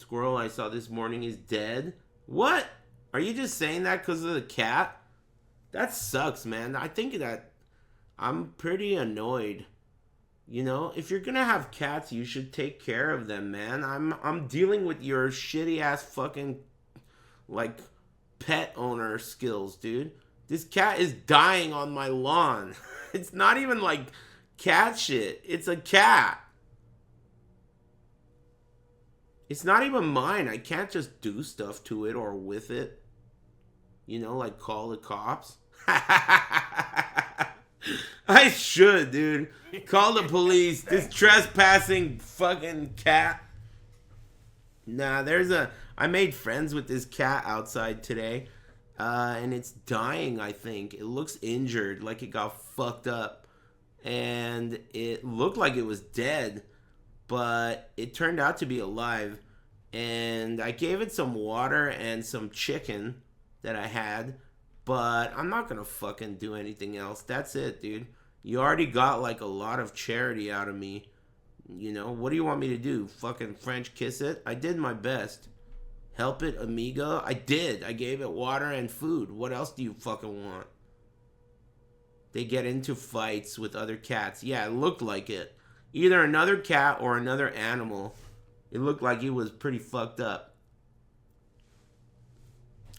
squirrel I saw this morning is dead. What? Are you just saying that because of the cat? That sucks, man. I think that I'm pretty annoyed. You know, if you're gonna have cats, you should take care of them, man. I'm dealing with your shitty ass fucking like pet owner skills, dude. This cat is dying on my lawn. It's not even like cat shit. It's a cat. It's not even mine. I can't just do stuff to it or with it. You know, like call the cops. I should, dude. Call the police. This trespassing fucking cat. Nah, I made friends with this cat outside today. And it's dying, I think. It looks injured, like it got fucked up. And it looked like it was dead. But it turned out to be alive. And I gave it some water and some chicken that I had. But I'm not gonna fucking do anything else. That's it, dude. You already got like a lot of charity out of me. You know, what do you want me to do? Fucking French kiss it? I did my best. Help it, amigo? I did. I gave it water and food. What else do you fucking want? They get into fights with other cats. Yeah, it looked like it. Either another cat or another animal. It looked like it was pretty fucked up.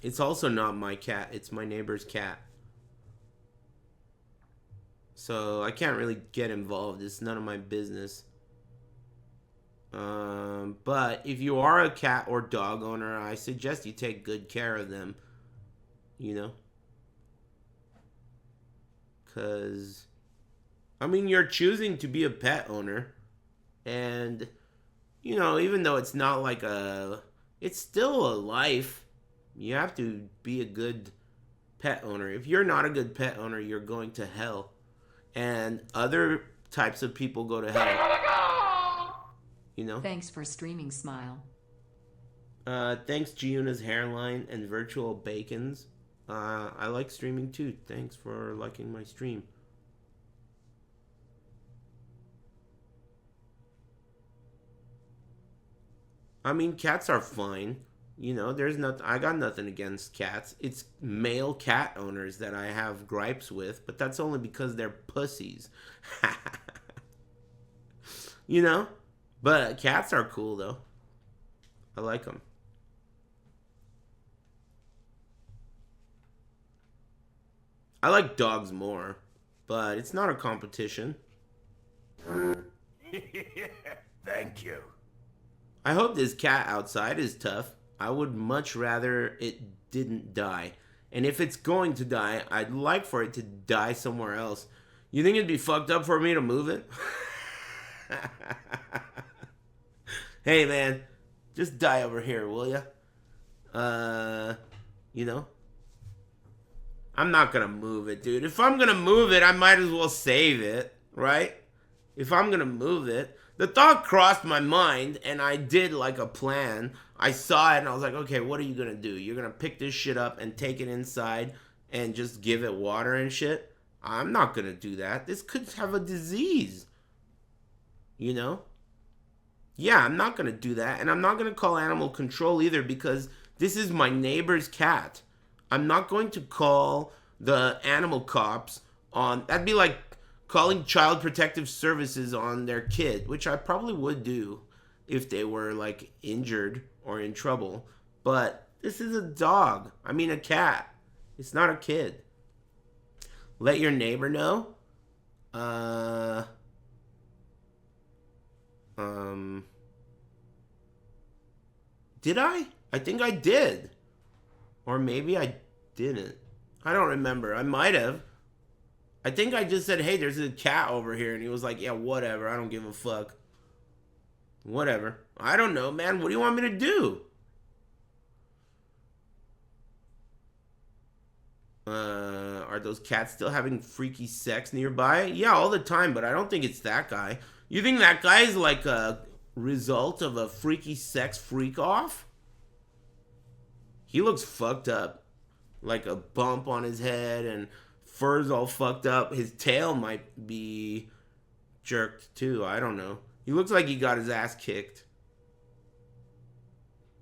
It's also not my cat. It's my neighbor's cat. So I can't really get involved. It's none of my business. But if you are a cat or dog owner, I suggest you take good care of them. You know? Because, I mean, you're choosing to be a pet owner. And, you know, even though it's not like it's still a life. You have to be a good pet owner. If you're not a good pet owner, you're going to hell. And other types of people go to hell. You know? Thanks for streaming, Smile. Thanks, Giuna's Hairline and Virtual Bacons. I like streaming too. Thanks for liking my stream. I mean, cats are fine. You know, I got nothing against cats. It's male cat owners that I have gripes with, but that's only because they're pussies. You know? But cats are cool, though. I like them. I like dogs more, but it's not a competition. Thank you. I hope this cat outside is tough. I would much rather it didn't die. And if it's going to die, I'd like for it to die somewhere else. You think it'd be fucked up for me to move it? Hey, man, just die over here, will ya? You know? I'm not gonna move it, dude. If I'm gonna move it, I might as well save it, right? If I'm gonna move it. The thought crossed my mind, and I did like a plan. I saw it, and I was like, okay, what are you gonna do? You're gonna pick this shit up and take it inside and just give it water and shit? I'm not gonna do that. This could have a disease. You know? Yeah, I'm not gonna do that, and I'm not gonna call animal control either because this is my neighbor's cat. I'm not going to call the animal cops on... That'd be like calling Child Protective Services on their kid, which I probably would do if they were, like, injured or in trouble. But this is a dog. I mean, a cat. It's not a kid. Let your neighbor know. Did I? I think I did. Or maybe I didn't. I don't remember. I might have. I think I just said, hey, there's a cat over here. And he was like, yeah, whatever. I don't give a fuck. Whatever. I don't know, man. What do you want me to do? Are those cats still having freaky sex nearby? Yeah, all the time, but I don't think it's that guy. You think that guy is like a result of a freaky sex freak-off? He looks fucked up. Like a bump on his head and fur's all fucked up. His tail might be jerked too. I don't know. He looks like he got his ass kicked.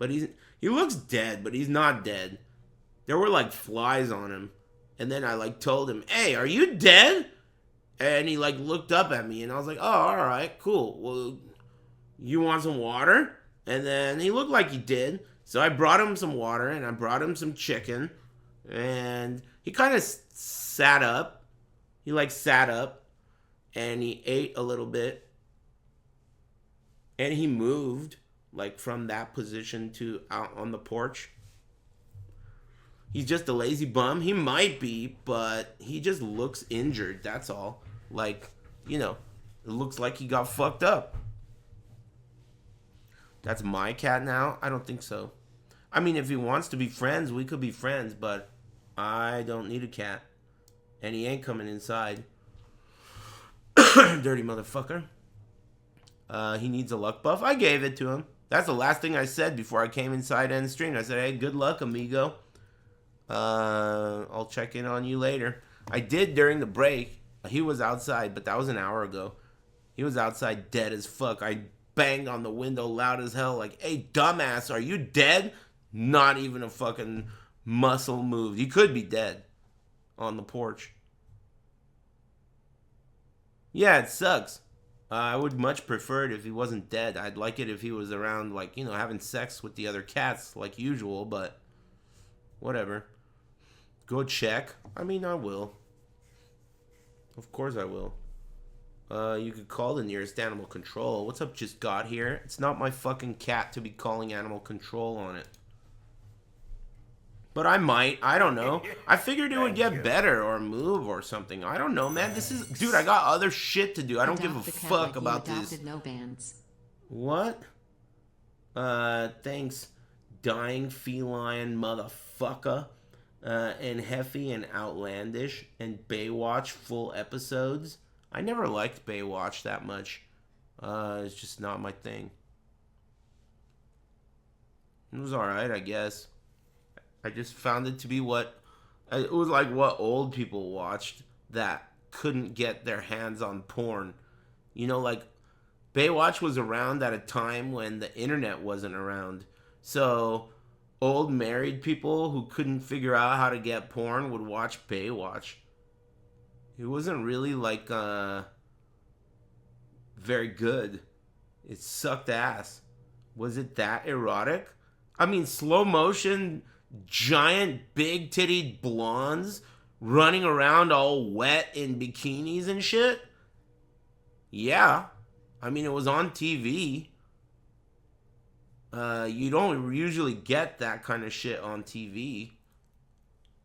but he looks dead, but he's not dead. There were like flies on him. And then I like told him, "Hey, are you dead?" And he like looked up at me, and I was like, "Oh, all right, cool. Well, you want some water?" And then he looked like he did. So I brought him some water, and I brought him some chicken. And he kind of sat up. He like sat up, and he ate a little bit. And he moved like from that position to out on the porch. He's just a lazy bum. He might be, but he just looks injured. That's all. Like, you know, it looks like he got fucked up. That's my cat now? I don't think so. I mean, if he wants to be friends, we could be friends, but I don't need a cat. And he ain't coming inside. Dirty motherfucker. He needs a luck buff. I gave it to him. That's the last thing I said before I came inside and streamed. I said, "Hey, good luck, amigo. I'll check in on you later." I did during the break. He was outside, but that was an hour ago. He was outside dead as fuck. I banged on the window loud as hell like, "Hey, dumbass, are you dead?" Not even a fucking muscle moved. He could be dead on the porch. Yeah, it sucks. I would much prefer it if he wasn't dead. I'd like it if he was around, like, you know, having sex with the other cats like usual, but whatever. Go check. I mean, I will. Of course I will. You could call the nearest animal control. What's up, just got here? It's not my fucking cat to be calling animal control on it. But I might. I don't know. I figured it would get better or move or something. I don't know, man. This is... Dude, I got other shit to do. I don't give a fuck about this. No bands. What? Thanks, dying feline motherfucker. And Heffy and Outlandish and Baywatch full episodes. I never liked Baywatch that much. It's just not my thing. It was alright, I guess. I just found it to be what... It was like what old people watched that couldn't get their hands on porn. You know, like, Baywatch was around at a time when the internet wasn't around. So, old married people who couldn't figure out how to get porn would watch Baywatch. It wasn't really, like, very good. It sucked ass. Was it that erotic? I mean, slow motion... giant big tittied blondes running around all wet in bikinis and shit? Yeah. I mean, it was on TV. You don't usually get that kind of shit on TV.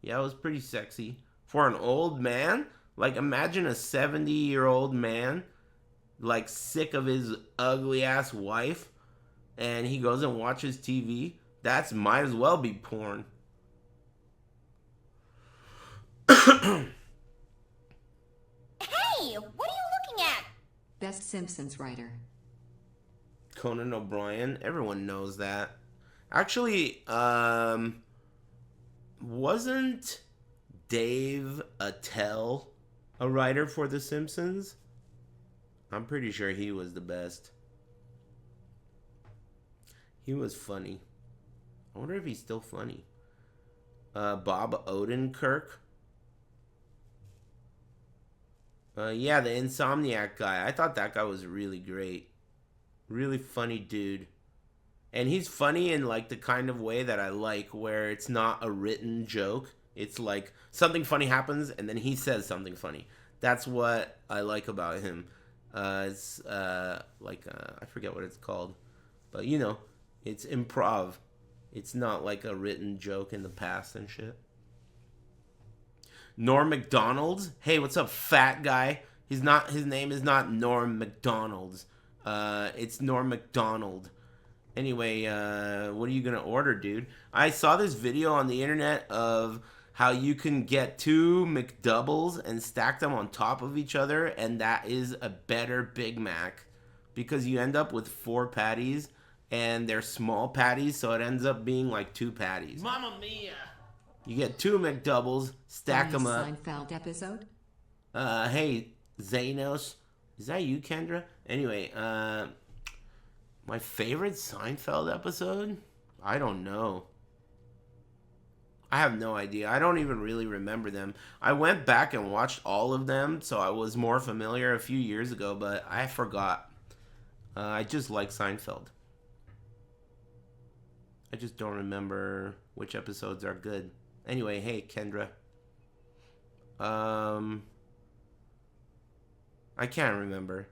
Yeah, it was pretty sexy. For an old man? Like, imagine a 70-year-old man, like, sick of his ugly-ass wife, and he goes and watches TV. That's might as well be porn. Hey, what are you looking at? Best Simpsons writer. Conan O'Brien. Everyone knows that. Actually, wasn't Dave Attell a writer for The Simpsons? I'm pretty sure he was the best. He was funny. I wonder if he's still funny. Bob Odenkirk. Yeah, the Insomniac guy. I thought that guy was really great. Really funny dude. And he's funny in, like, the kind of way that I like, where it's not a written joke. It's like something funny happens, and then he says something funny. That's what I like about him. It's I forget what it's called. But, you know, it's improv. It's not like a written joke in the past and shit. Norm Macdonald. Hey, what's up, fat guy? His name is not Norm Macdonald's. It's Norm Macdonald. Anyway, what are you gonna order, dude? I saw this video on the internet of how you can get 2 McDoubles and stack them on top of each other, and that is a better Big Mac. Because you end up with 4 patties, and they're small patties, so it ends up being like 2 patties. Mamma mia! You get 2 McDoubles, stack them up. Seinfeld episode? Hey, Zanos. Is that you, Kendra? Anyway, my favorite Seinfeld episode? I don't know. I have no idea. I don't even really remember them. I went back and watched all of them, so I was more familiar a few years ago, but I forgot. I just like Seinfeld. I just don't remember which episodes are good. Anyway, hey, Kendra. I can't remember.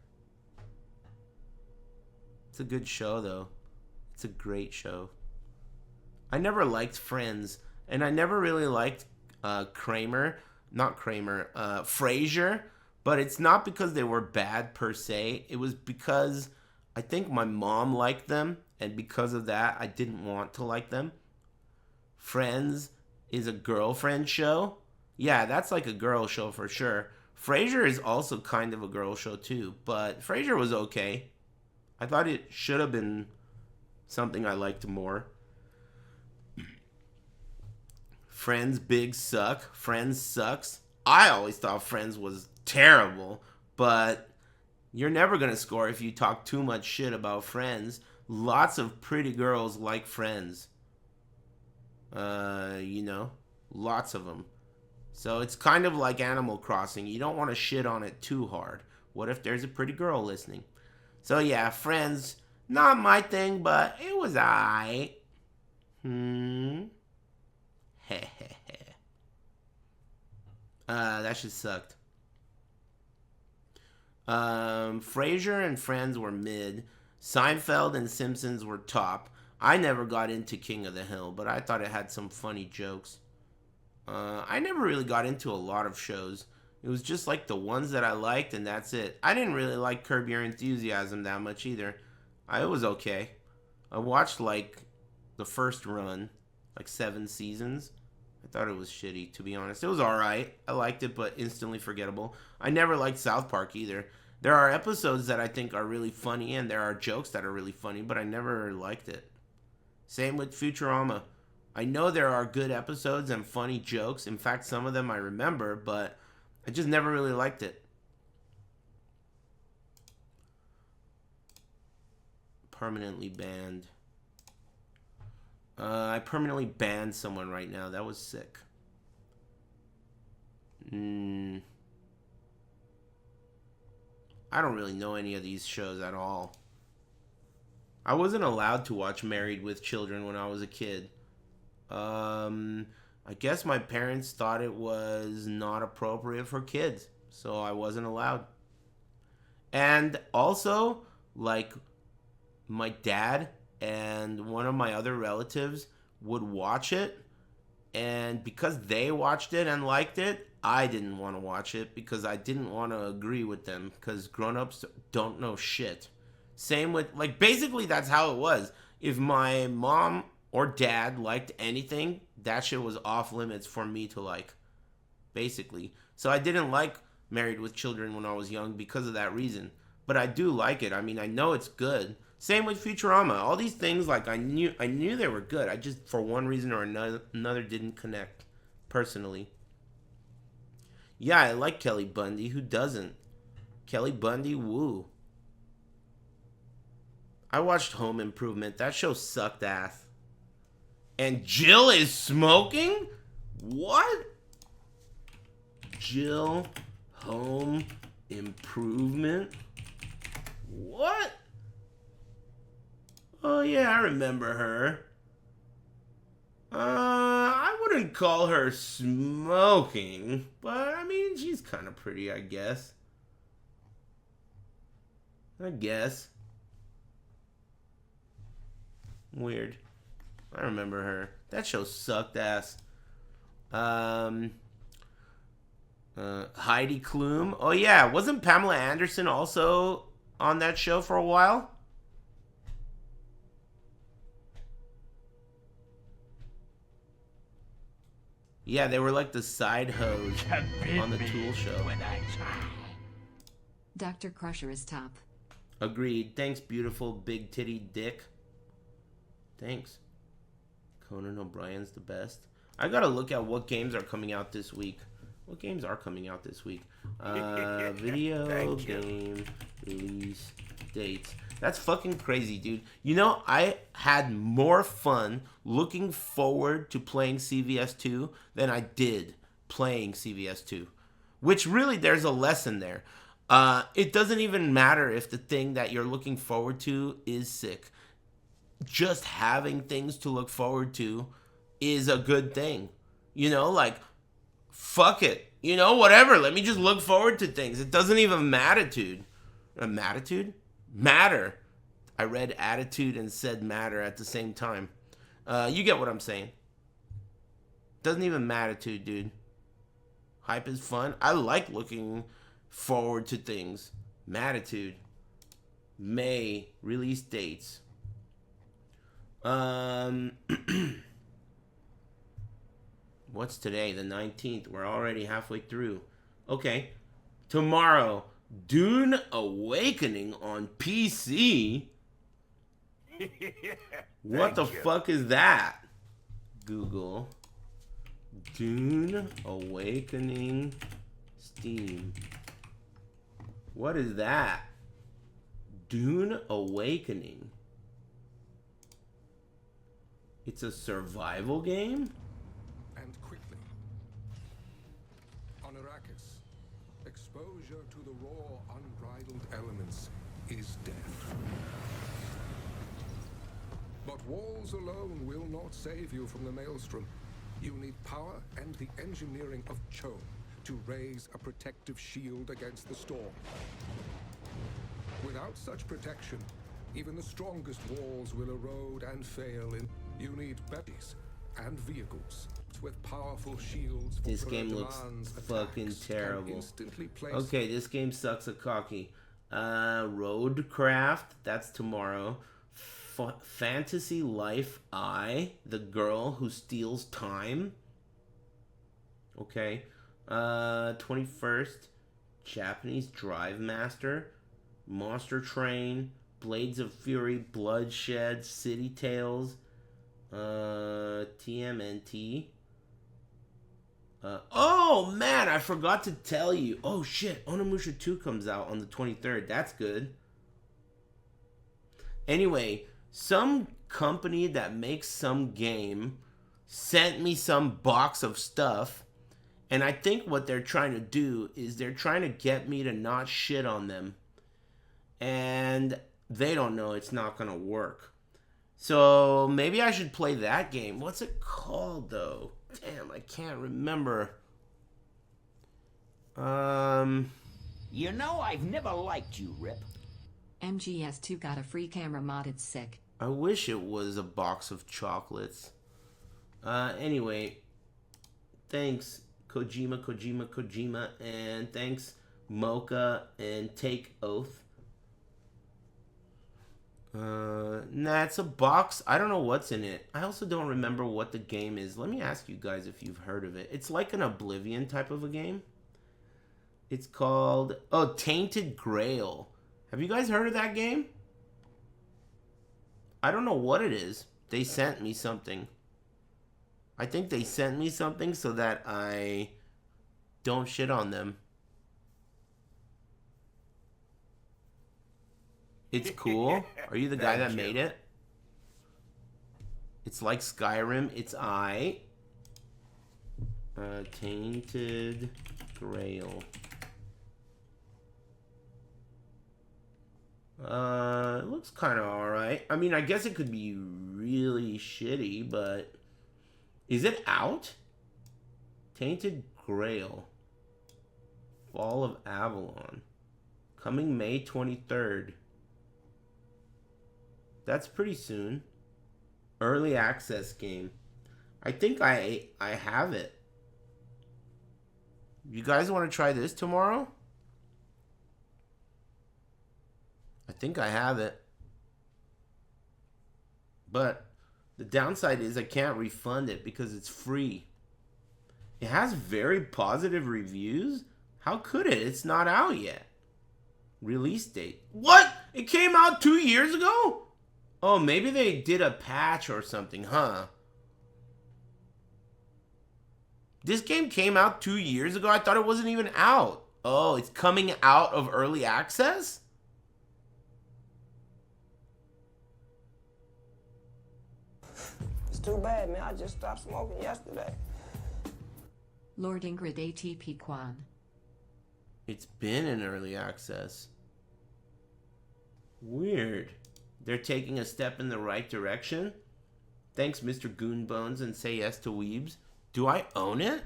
It's a good show, though. It's a great show. I never liked Friends, and I never really liked Frasier, but it's not because they were bad per se. It was because I think my mom liked them, and because of that, I didn't want to like them. Friends is a girlfriend show. Yeah, that's like a girl show for sure. Frasier is also kind of a girl show too, but Frasier was okay. I thought it should have been something I liked more. Friends big suck. Friends sucks. I always thought Friends was terrible, but you're never going to score if you talk too much shit about Friends. Lots of pretty girls like Friends. Lots of them. So it's kind of like Animal Crossing. You don't want to shit on it too hard. What if there's a pretty girl listening? So yeah, Friends, not my thing, but it was alright. That shit sucked. Frasier and Friends were mid. Seinfeld and Simpsons were top. I never got into King of the Hill, but I thought it had some funny jokes. I never really got into a lot of shows. It was just like the ones that I liked, and that's it. I didn't really like Curb Your Enthusiasm that much either. It was okay. I watched like the first run, like 7 seasons. I thought it was shitty, to be honest. It was alright. I liked it, but instantly forgettable. I never liked South Park either. There are episodes that I think are really funny, and there are jokes that are really funny, but I never liked it. Same with Futurama. I know there are good episodes and funny jokes. In fact, some of them I remember, but I just never really liked it. Permanently banned. I permanently banned someone right now. That was sick. I don't really know any of these shows at all. I wasn't allowed to watch Married with Children when I was a kid. I guess my parents thought it was not appropriate for kids, so I wasn't allowed. And also, like, my dad and one of my other relatives would watch it, and because they watched it and liked it, I didn't want to watch it because I didn't want to agree with them, because grown-ups don't know shit. Same with, like, basically that's how it was. If my mom or dad liked anything, that shit was off limits for me to like, basically. So I didn't like Married with Children when I was young because of that reason. But I do like it. I mean, I know it's good. Same with Futurama. All these things, like, I knew they were good. I just, for one reason or another didn't connect, personally. Yeah, I like Kelly Bundy. Who doesn't? Kelly Bundy, woo. I watched Home Improvement. That show sucked ass. And Jill is smoking? What? Jill, Home Improvement? What? Oh yeah, I remember her. I wouldn't call her smoking, but I mean, she's kind of pretty, I guess. Weird. I remember her. That show sucked ass. Heidi Klum. Oh yeah, wasn't Pamela Anderson also on that show for a while? Yeah, they were like the side hoes on the Tool show. Dr. Crusher is top. Agreed. Thanks, beautiful big titty dick. Thanks. Conan O'Brien's the best. I gotta look at what games are coming out this week. What games are coming out this week? Video game release dates. That's fucking crazy, dude. You know, I had more fun looking forward to playing CVS 2 than I did playing CVS 2. Which really, there's a lesson there. It doesn't even matter if the thing that you're looking forward to is sick. Just having things to look forward to is a good thing. You know, like, fuck it. You know, whatever. Let me just look forward to things. It doesn't even matter. Matter. I read attitude and said matter at the same time. You get what I'm saying. Doesn't even matter, dude. Hype is fun. I like looking forward to things. Mattitude. May. Release dates. What's today? The 19th. We're already halfway through. Okay. Tomorrow. Dune Awakening on PC. What the fuck is that? Google. Dune Awakening Steam. What is that? Dune Awakening. It's a survival game? And quickly. On Arrakis, exposure to the raw, unbridled elements is death. But walls alone will not save you from the maelstrom. You need power and the engineering of Cho to raise a protective shield against the storm. Without such protection, even the strongest walls will erode and fail. You need baddies and vehicles with powerful shields. This game looks fucking terrible. Okay, this game sucks a cocky. Roadcraft, that's tomorrow. Fantasy Life I, the girl who steals time. Okay. 21st, Japanese Drive Master, Monster Train, Blades of Fury, Bloodshed, City Tales, TMNT. Oh man, I forgot to tell you. Oh shit, Onimusha 2 comes out on the 23rd. That's good. Anyway, some company that makes some game sent me some box of stuff, and I think what they're trying to do is they're trying to get me to not shit on them. And they don't know it's not gonna work. So maybe I should play that game. What's it called though? Damn, I can't remember. You know, I've never liked you, Rip. MGS2 got a free camera modded sick. I wish it was a box of chocolates. Anyway, thanks Kojima, and thanks Mocha and Take Oath. Nah, it's a box. I don't know what's in it. I also don't remember what the game is. Let me ask you guys if you've heard of it. It's like an Oblivion type of a game. It's called, Tainted Grail. Have you guys heard of that game? I don't know what it is. They sent me something. I think they sent me something so that I don't shit on them. It's cool. Are you the guy that made it? It's like Skyrim. It's Tainted Grail. It looks kind of alright. I mean, I guess it could be really shitty, but... Is it out? Tainted Grail. Fall of Avalon. Coming May 23rd. That's pretty soon. Early access game. I think I have it. You guys want to try this tomorrow? I think I have it. But the downside is I can't refund it because it's free. It has very positive reviews. How could it? It's not out yet. Release date. What? It came out 2 years ago? Oh, maybe they did a patch or something, huh? This game came out 2 years ago? I thought it wasn't even out. Oh, it's coming out of early access? too bad, man. I just stopped smoking yesterday. Lord Ingrid ATP Kwan. It's been in early access. Weird. They're taking a step in the right direction? Thanks, Mr. Goonbones and Say Yes to Weebs. Do I own it?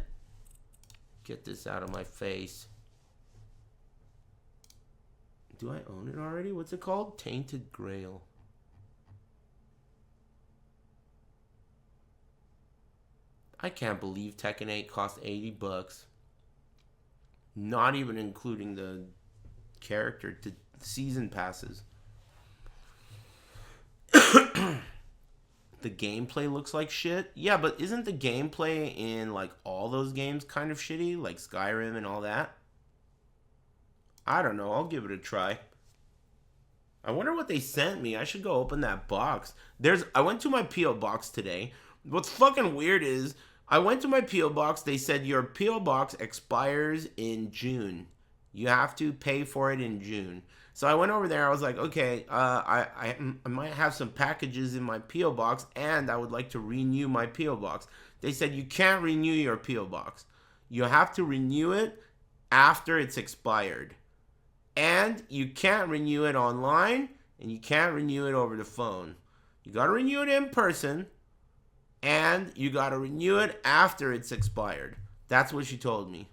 Get this out of my face. Do I own it already? What's it called? Tainted Grail. I can't believe Tekken 8 cost $80. Not even including the character to season passes. The gameplay looks like shit. Yeah, but isn't the gameplay in like all those games kind of shitty? Like Skyrim and all that? I don't know. I'll give it a try. I wonder what they sent me. I should go open that box. I went to my P.O. box today. What's fucking weird is I went to my P.O. box. They said your P.O. box expires in June. You have to pay for it in June. So I went over there. I was like, okay, I might have some packages in my P.O. box, and I would like to renew my P.O. box. They said you can't renew your P.O. box. You have to renew it after it's expired. And you can't renew it online, and you can't renew it over the phone. You got to renew it in person, and you got to renew it after it's expired. That's what she told me.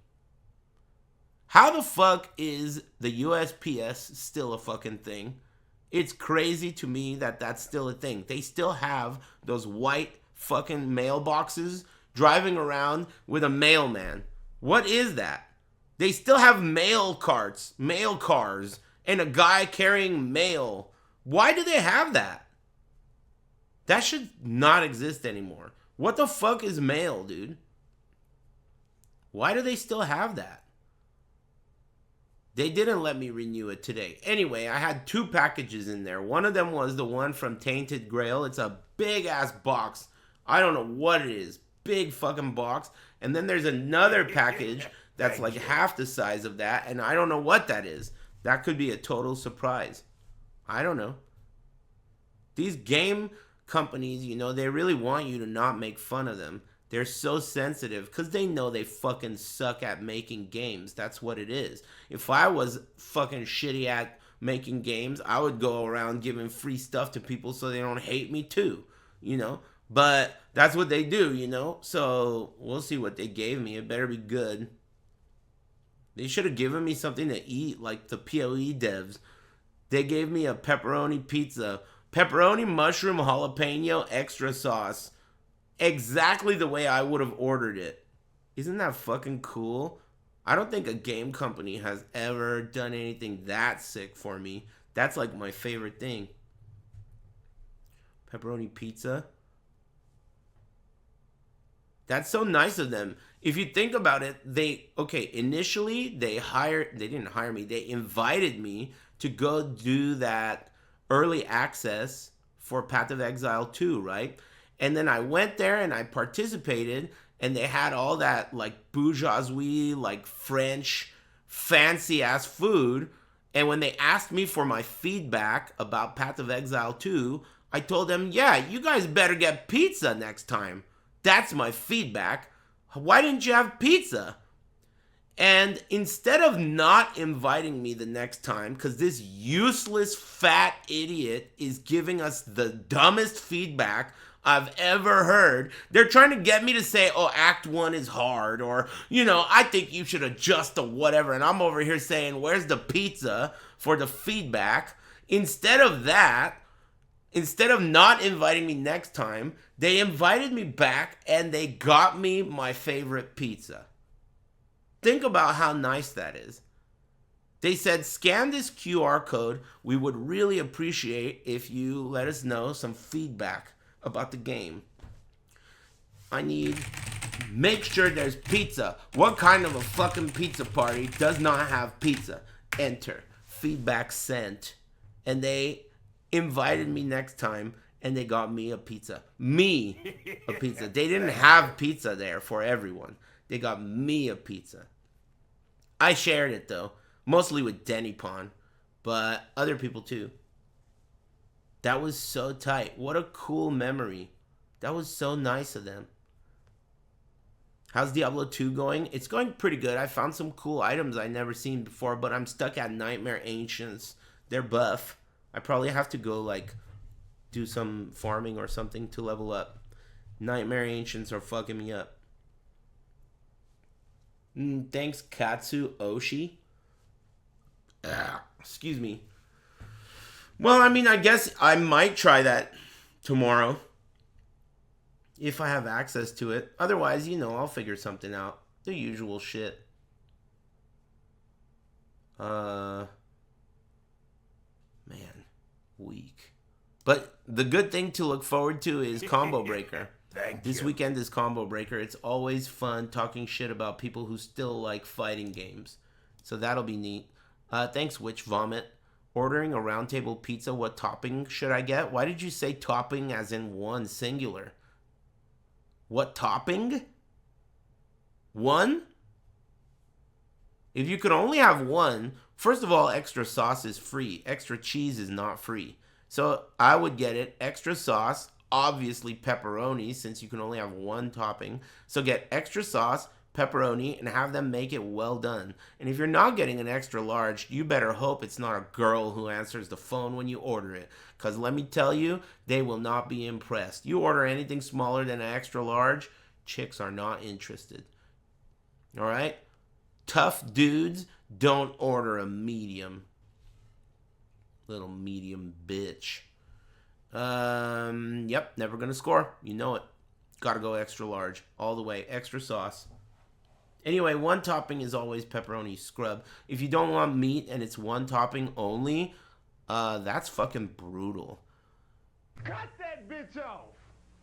How the fuck is the USPS still a fucking thing? It's crazy to me that that's still a thing. They still have those white fucking mailboxes driving around with a mailman. What is that? They still have mail cars, and a guy carrying mail. Why do they have that? That should not exist anymore. What the fuck is mail, dude? Why do they still have that? They didn't let me renew it today. Anyway, I had 2 packages in there. One of them was the one from Tainted Grail. It's a big ass box. I don't know what it is. Big fucking box. And then there's another package that's like half the size of that. And I don't know what that is. That could be a total surprise. I don't know. These game companies, you know, they really want you to not make fun of them. They're so sensitive because they know they fucking suck at making games. That's what it is. If I was fucking shitty at making games, I would go around giving free stuff to people so they don't hate me too, you know? But that's what they do, you know? So we'll see what they gave me. It better be good. They should have given me something to eat like the PoE devs. They gave me a pepperoni pizza. Pepperoni, mushroom, jalapeno, extra sauce. Exactly the way I would have ordered it. Isn't that fucking cool? I don't think a game company has ever done anything that sick for me. That's like my favorite thing. Pepperoni pizza. That's so nice of them. If you think about it, initially they didn't hire me. They invited me to go do that early access for Path of Exile 2, right? And then I went there and I participated, and they had all that like bourgeoisie, like French, fancy ass food. And when they asked me for my feedback about Path of Exile 2, I told them, yeah, you guys better get pizza next time. That's my feedback. Why didn't you have pizza? And instead of not inviting me the next time, because this useless fat idiot is giving us the dumbest feedback I've ever heard, they're trying to get me to say, oh, Act 1 is hard, or, you know, I think you should adjust to whatever, and I'm over here saying, where's the pizza for the feedback? Instead of that, instead of not inviting me next time, they invited me back, and they got me my favorite pizza. Think about how nice that is. They said, scan this QR code. We would really appreciate if you let us know some feedback about the game. Make sure there's pizza. What kind of a fucking pizza party does not have pizza? Enter. Feedback sent. And they invited me next time, and they got me a pizza. Me a pizza. They didn't have pizza there for everyone. They got me a pizza. I shared it though, mostly with Denny Pon, but other people too. That was so tight. What a cool memory. That was so nice of them. How's Diablo 2 going? It's going pretty good. I found some cool items I never seen before, but I'm stuck at Nightmare Ancients. They're buff. I probably have to go, like, do some farming or something to level up. Nightmare Ancients are fucking me up. Thanks, Katsu Oshi. Excuse me. Well, I mean, I guess I might try that tomorrow. If I have access to it. Otherwise, you know, I'll figure something out. The usual shit. Man. Weak. But the good thing to look forward to is Combo Breaker. This weekend is Combo Breaker. It's always fun talking shit about people who still like fighting games. So that'll be neat. Thanks, Witch Vomit. Ordering a round table pizza, what topping should I get? Why did you say topping as in one, singular? What topping? One? If you could only have one, first of all, extra sauce is free. Extra cheese is not free. So I would get it. Extra sauce, obviously pepperoni, since you can only have one topping. So get extra sauce, pepperoni, and have them make it well done. And if you're not getting an extra large, you better hope it's not a girl who answers the phone when you order it. Because let me tell you, they will not be impressed. You order anything smaller than an extra large, chicks are not interested. Alright? Tough dudes, don't order a medium. Little medium bitch. Yep, never gonna score. You know it. Gotta go extra large. All the way. Extra sauce. Anyway, one topping is always pepperoni scrub. If you don't want meat and it's one topping only, that's fucking brutal. Cut that bitch off!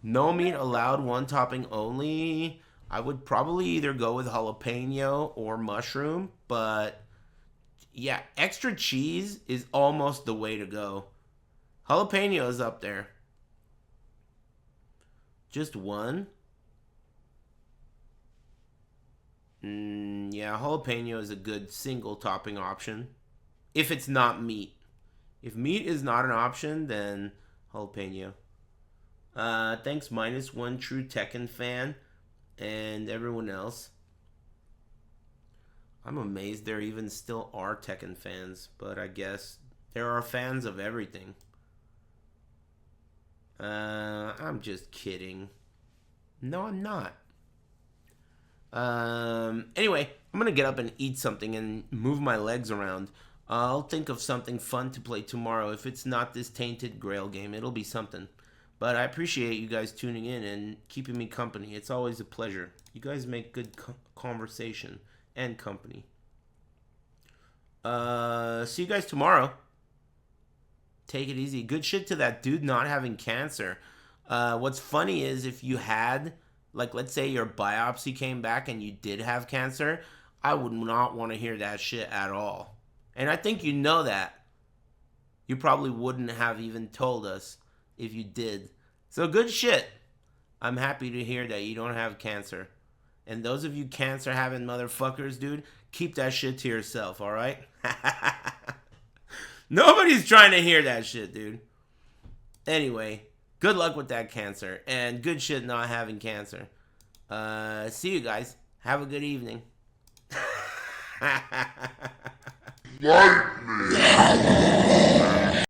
No meat allowed, one topping only. I would probably either go with jalapeno or mushroom, but yeah, extra cheese is almost the way to go. Jalapeno is up there. Just one? Yeah, jalapeno is a good single topping option. If it's not meat. If meat is not an option, then jalapeno. Thanks, -1 true Tekken fan. And everyone else. I'm amazed there even still are Tekken fans. But I guess there are fans of everything. I'm just kidding. No, I'm not. Anyway, I'm gonna get up and eat something and move my legs around. I'll think of something fun to play tomorrow. If it's not this tainted Grail game, it'll be something. But I appreciate you guys tuning in and keeping me company. It's always a pleasure. You guys make good conversation and company. See you guys tomorrow. Take it easy. Good shit to that dude not having cancer. What's funny is if you had, like, let's say your biopsy came back and you did have cancer, I would not want to hear that shit at all. And I think you know that. You probably wouldn't have even told us if you did. So good shit. I'm happy to hear that you don't have cancer. And those of you cancer having motherfuckers, dude, keep that shit to yourself, alright? Nobody's trying to hear that shit, dude. Anyway, good luck with that cancer. And good shit not having cancer. See you guys. Have a good evening.